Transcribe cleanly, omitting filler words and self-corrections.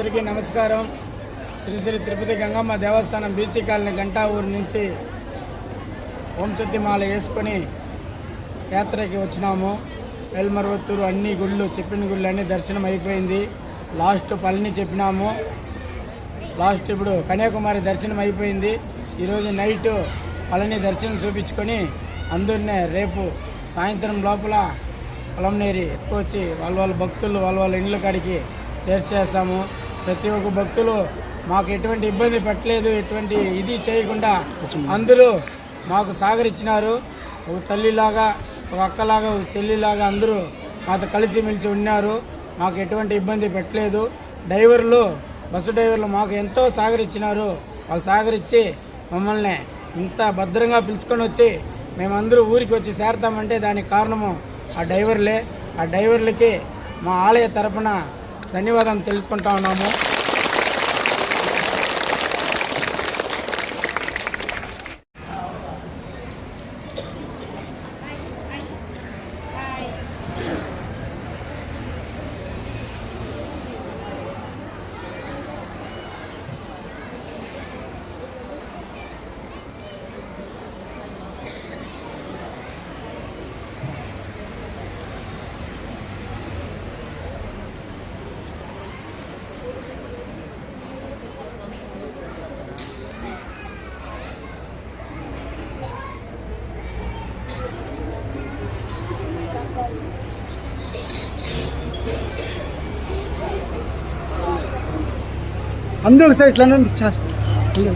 అందరికీ నమస్కారం. శ్రీ శ్రీ తిరుపతి గంగమ్మ దేవస్థానం BC colony Ganta ఊరు నుంచి ఓంశుద్ధి మాల వేసుకొని యాత్రకి వచ్చినాము. ఎల్మర్వత్తూరు అన్ని గుళ్ళు చెప్పిన గుళ్ళు అన్ని దర్శనం అయిపోయింది. లాస్ట్ పళని చెప్పినాము. లాస్ట్ ఇప్పుడు కన్యాకుమారి దర్శనం అయిపోయింది. ఈరోజు నైట్ పళని దర్శనం చూపించుకొని అందరినీ రేపు సాయంత్రం లోపల పొలంనేరి ఎక్కువచ్చి వాళ్ళ భక్తులు వాళ్ళ ఇండ్ల కాడికి చేర్చేస్తాము. ప్రతి ఒక్క భక్తులు మాకు ఎటువంటి ఇబ్బంది పెట్టలేదు, ఎటువంటి ఇది చేయకుండా అందరూ మాకు సహకరించినారు. ఒక తల్లిలాగా, ఒక అక్కలాగా, ఒక చెల్లిలాగా అందరూ మాతో కలిసిమెలిసి ఉన్నారు. మాకు ఎటువంటి ఇబ్బంది పెట్టలేదు. డ్రైవర్లు, బస్సు డ్రైవర్లు మాకు ఎంతో సహకరించినారు. వాళ్ళు సహకరించి మమ్మల్ని ఇంత భద్రంగా పిలుచుకొని వచ్చి మేమందరూ ఊరికి వచ్చి చేరతామంటే దానికి కారణము ఆ డ్రైవర్లే. ఆ డ్రైవర్లకి మా ఆలయ తరపున ధన్యవాదాలు తెలుపుకుంటా ఉన్నాము. అందరూ ఒకసారి ఇట్లా చాలు.